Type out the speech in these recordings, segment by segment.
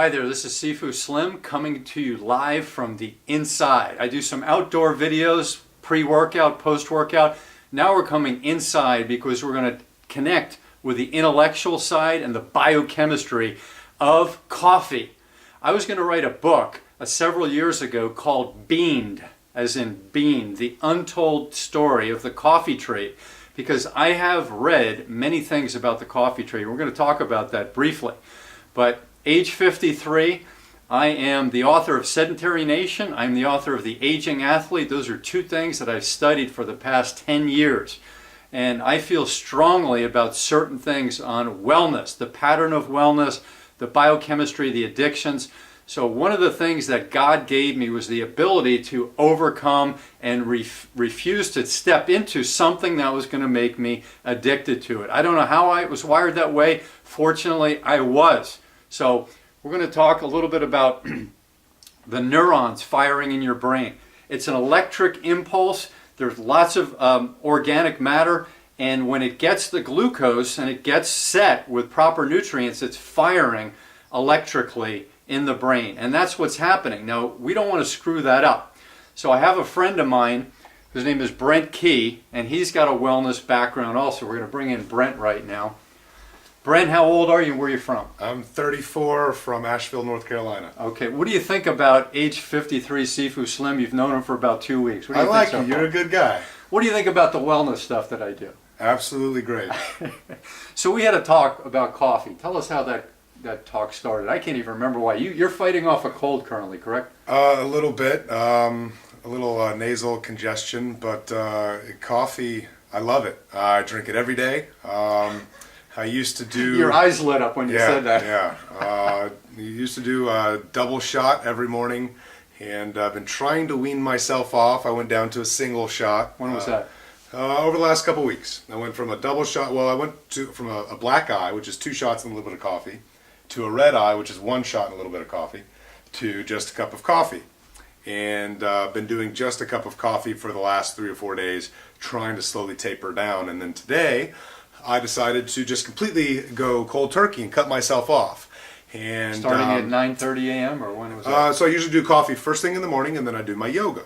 Hi there, this is Sifu Slim coming to you live from the inside. I do some outdoor videos, pre-workout, post-workout. Now we're coming inside because we're going to connect with the intellectual side and the biochemistry of coffee. I was going to write a book several years ago called Beaned, as in bean, the untold story of the coffee tree, because I have read many things about the coffee tree. We're going to talk about that briefly. But age 53, I am the author of Sedentary Nation. I'm the author of The Aging Athlete. Those are two things that I've studied for the past 10 years. And I feel strongly about certain things on wellness, the pattern of wellness, the biochemistry, the addictions. So one of the things that God gave me was the ability to overcome and refuse to step into something that was going to make me addicted to it. I don't know how I was wired that way. Fortunately, I was. So we're going to talk a little bit about the neurons firing in your brain. It's an electric impulse. There's lots of organic matter, and when it gets the glucose and it gets set with proper nutrients, it's firing electrically in the brain, and that's what's happening. Now, we don't want to screw that up. So I have a friend of mine, his name is Brent CMT, and he's got a wellness background also. We're going to bring in Brent right now. Brent, how old are you and where are you from? I'm 34 from Asheville, North Carolina. Okay, what do you think about age 53 Sifu Slim? You've known him for about 2 weeks. What do I you like think you. so You're a good guy. What do you think about the wellness stuff that I do? Absolutely great. So we had a talk about coffee. Tell us how that talk started. I can't even remember why. You're fighting off a cold currently, correct? A little bit. A little nasal congestion, but coffee, I love it. I drink it every day. I used to do... Your eyes lit up when you said that. Yeah. Used to do a double shot every morning, and I've been trying to wean myself off. I went down to a single shot. When was that? Over the last couple of weeks. I went from a double shot, well, I went from a black eye, which is 2 shots and a little bit of coffee, to a red eye, which is 1 shot and a little bit of coffee, to just a cup of coffee. And been doing just a cup of coffee for the last 3 or 4 days, trying to slowly taper down. And then today, I decided to just completely go cold turkey and cut myself off. And starting at 9:30 a.m. or when was that? So I usually do coffee first thing in the morning, and then I do my yoga.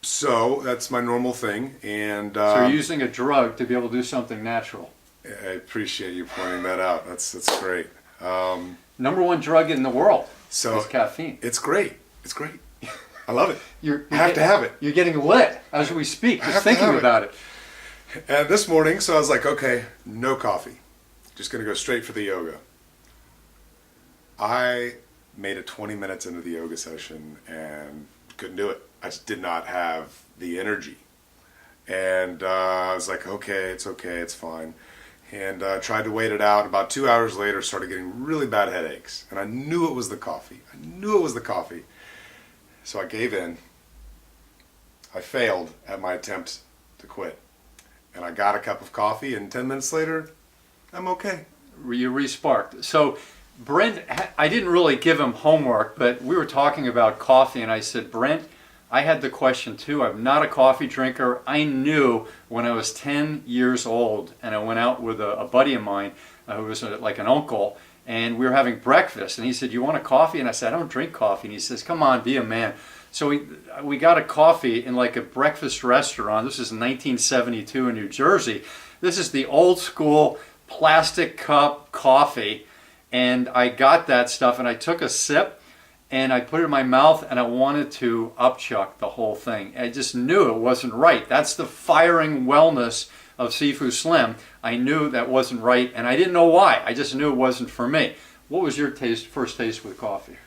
So that's my normal thing. And so you're using a drug to be able to do something natural. I appreciate you pointing that out. That's great. Number 1 drug in the world is caffeine. It's great. It's great. I love it. You have to have it. You're getting lit as we speak, just thinking about it. And this morning, so I was like, okay, no coffee. Just going to go straight for the yoga. I made it 20 minutes into the yoga session and couldn't do it. I just did not have the energy. And I was like, okay, it's fine. And tried to wait it out. About 2 hours later, started getting really bad headaches. And I knew it was the coffee. So I gave in. I failed at my attempt to quit. And I got a cup of coffee, and 10 minutes later, I'm okay. You re-sparked. So Brent, I didn't really give him homework, but we were talking about coffee, and I said, Brent, I had the question too. I'm not a coffee drinker. I knew when I was 10 years old, and I went out with a buddy of mine who was like an uncle, and we were having breakfast, and he said, you want a coffee? And I said, I don't drink coffee. And he says, come on, be a man. So we got a coffee in like a breakfast restaurant. This is 1972 in New Jersey. This is the old school plastic cup coffee. And I got that stuff and I took a sip and I put it in my mouth and I wanted to upchuck the whole thing. I just knew it wasn't right. That's the firing wellness of Sifu Slim. I knew that wasn't right and I didn't know why. I just knew it wasn't for me. What was your first taste with coffee?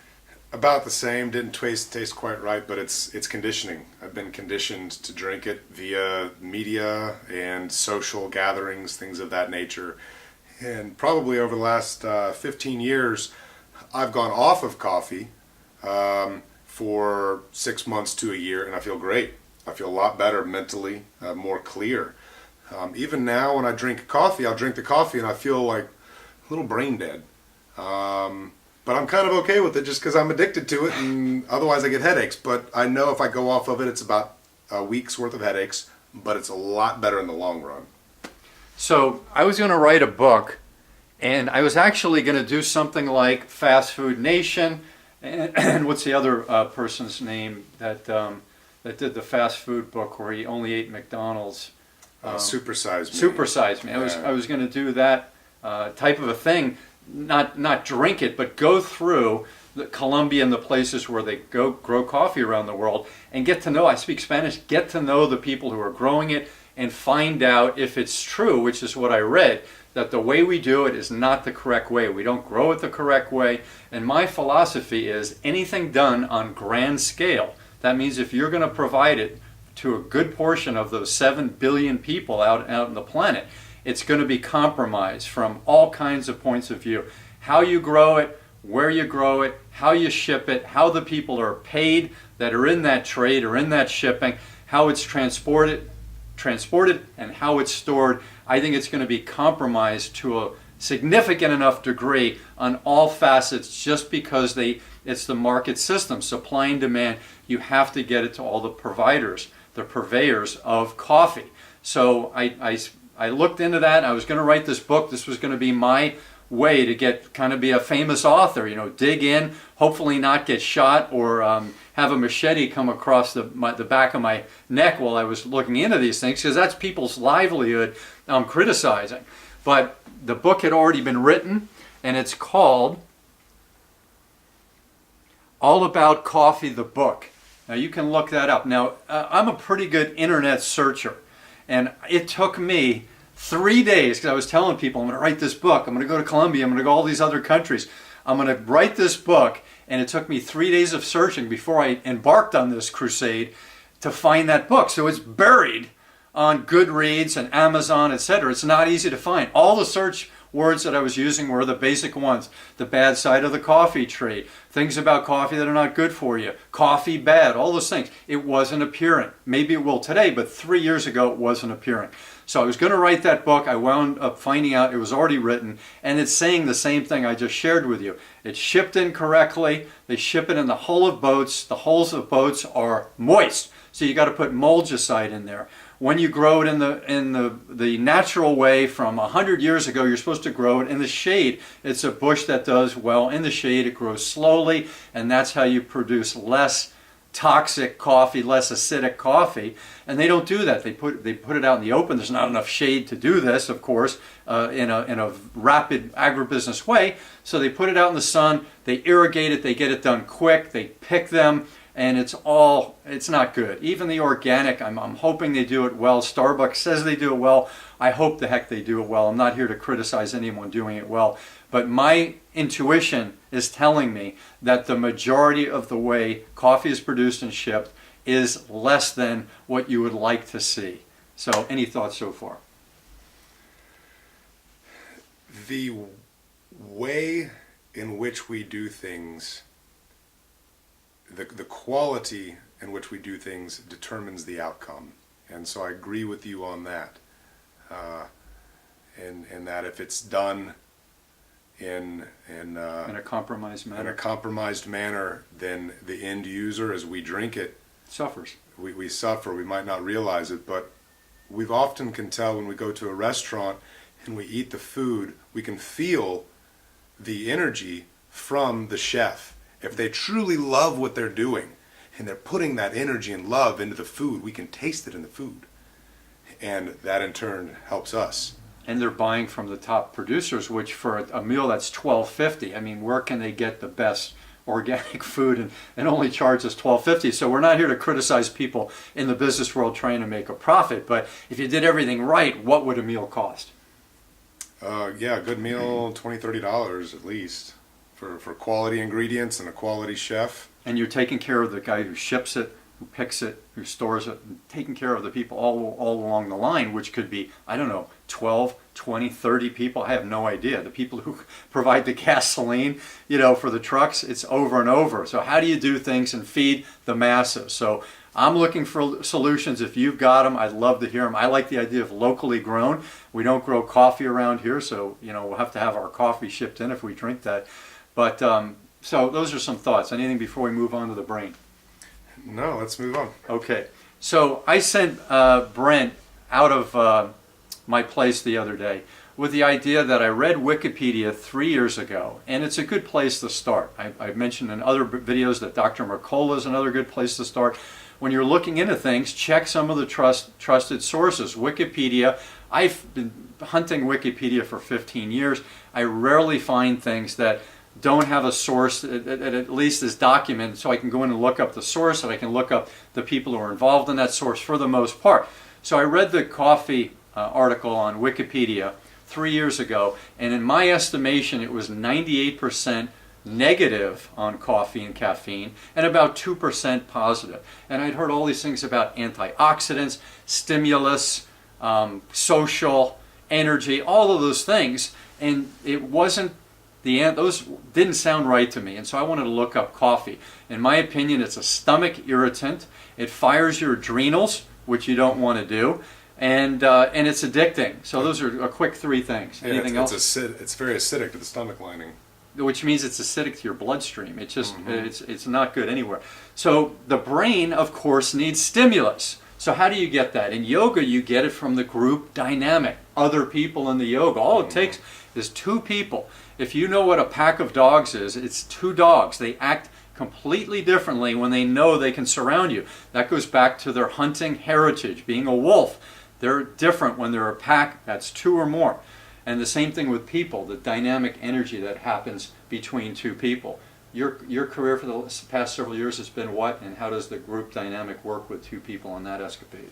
About the same. Didn't taste quite right, but it's conditioning. I've been conditioned to drink it via media and social gatherings, things of that nature. And probably over the last 15 years, I've gone off of coffee for 6 months to a year, and I feel great. I feel a lot better mentally, more clear. Even now when I drink coffee, I'll drink the coffee and I feel like a little brain dead. But I'm kind of okay with it just because I'm addicted to it, and otherwise I get headaches. But I know if I go off of it, it's about a week's worth of headaches, but it's a lot better in the long run. So I was going to write a book And I was actually going to do something like Fast Food Nation, and what's the other person's name that that did the fast food book where he only ate McDonald's? Supersize Me. Supersize Me. I was going to do that type of a thing, not drink it, but go through Colombia and the places where they grow coffee around the world and get to know. I speak Spanish. Get to know the people who are growing it and find out if it's true, which is what I read, that the way we do it is not the correct way. We don't grow it the correct way. And my philosophy is anything done on grand scale, that means if you're going to provide it to a good portion of those 7 billion people out on the planet, it's going to be compromised from all kinds of points of view. How you grow it, where you grow it, how you ship it, how the people are paid that are in that trade or in that shipping, how it's transported, and how it's stored. I think it's going to be compromised to a significant enough degree on all facets just because it's the market system, supply and demand. You have to get it to all the providers, the purveyors of coffee. So I looked into that. I was going to write this book. This was going to be my way to be a famous author, dig in, hopefully not get shot or have a machete come across the back of my neck while I was looking into these things, because that's people's livelihood I'm criticizing. But the book had already been written, and it's called All About Coffee, the book. Now you can look that up. Now I'm a pretty good internet searcher, and it took me 3 days, because I was telling people I'm going to write this book, I'm going to go to Colombia, I'm going to go to all these other countries, I'm going to write this book, and it took me 3 days of searching before I embarked on this crusade to find that book. So it's buried on Goodreads and Amazon, etc. It's not easy to find. All the search words that I was using were the basic ones: the bad side of the coffee trade, things about coffee that are not good for you, coffee bad, all those things. It wasn't appearing. Maybe it will today, but 3 years ago it wasn't appearing. So I was going to write that book. I wound up finding out it was already written, and it's saying the same thing I just shared with you. It's shipped incorrectly. They ship it in the hull of boats. The hulls of boats are moist, so you got to put mulgicide in there. When you grow it in the natural way from 100 years ago, you're supposed to grow it in the shade. It's a bush that does well in the shade. It grows slowly, and that's how you produce less toxic coffee, less acidic coffee. And they don't do that. They put it out in the open. There's not enough shade to do this, of course, in a rapid agribusiness way. So they put it out in the sun. They irrigate it. They get it done quick. They pick them. And it's not good. Even the organic, I'm hoping they do it well. Starbucks says they do it well. I hope the heck they do it well. I'm not here to criticize anyone doing it well. But my intuition is telling me that the majority of the way coffee is produced and shipped is less than what you would like to see. So any thoughts so far? The way in which we do things, the quality in which we do things determines the outcome. And so I agree with you on that. And that if it's done in a compromised manner. In a compromised manner, then the end user, as we drink it, suffers. We suffer. We might not realize it, but we often can tell when we go to a restaurant and we eat the food, we can feel the energy from the chef. If they truly love what they're doing and they're putting that energy and love into the food, we can taste it in the food. And that in turn helps us. And they're buying from the top producers, which for a meal that's $12.50. I mean, where can they get the best organic food and only charge us $12.50? So we're not here to criticize people in the business world trying to make a profit. But if you did everything right, what would a meal cost? Yeah, a good meal, $20, $30 at least for quality ingredients and a quality chef. And you're taking care of the guy who ships it, who picks it, who stores it, and taking care of the people all along the line, which could be, I don't know, 12, 20, 30 people. I have no idea. The people who provide the gasoline, for the trucks, it's over and over. So how do you do things and feed the masses? So I'm looking for solutions. If you've got them, I'd love to hear them. I like the idea of locally grown. We don't grow coffee around here, so we'll have to have our coffee shipped in if we drink that. But so those are some thoughts. Anything before we move on to the brain? No, let's move on. Okay. So I sent Brent out of my place the other day with the idea that I read Wikipedia 3 years ago, and it's a good place to start. I've mentioned in other videos that Dr. Mercola is another good place to start. When you're looking into things, check some of the trusted sources. Wikipedia, I've been hunting Wikipedia for 15 years. I rarely find things that don't have a source that at least is documented, so I can go in and look up the source, and I can look up the people who are involved in that source for the most part. So I read the coffee article on Wikipedia 3 years ago, and in my estimation it was 98% negative on coffee and caffeine and about 2% positive. And I'd heard all these things about antioxidants, stimulus, social, energy, all of those things, and it wasn't those didn't sound right to me, and so I wanted to look up coffee. In my opinion, it's a stomach irritant. It fires your adrenals, which you don't want to do, and it's addicting. So those are a quick 3 things. Anything else? It's very acidic to the stomach lining. Which means it's acidic to your bloodstream. It's just it's not good anywhere. So the brain, of course, needs stimulus. So how do you get that? In yoga, you get it from the group dynamic. Other people in the yoga. All it takes is 2 people. If you know what a pack of dogs is, it's 2 dogs. They act completely differently when they know they can surround you. That goes back to their hunting heritage, being a wolf. They're different when they're a pack. That's 2 or more. And the same thing with people, the dynamic energy that happens between 2 people. Your career for the past several years has been what, and how does the group dynamic work with 2 people on that escapade?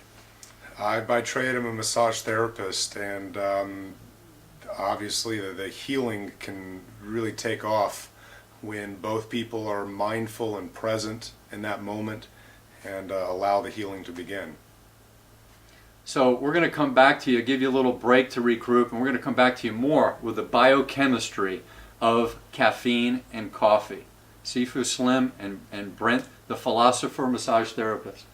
I, by trade, am a massage therapist, and obviously the healing can really take off when both people are mindful and present in that moment and allow the healing to begin. So we're going to come back to you, give you a little break to regroup, and we're going to come back to you more with the biochemistry of caffeine and coffee. Sifu Slim and Brent, the philosopher massage therapist.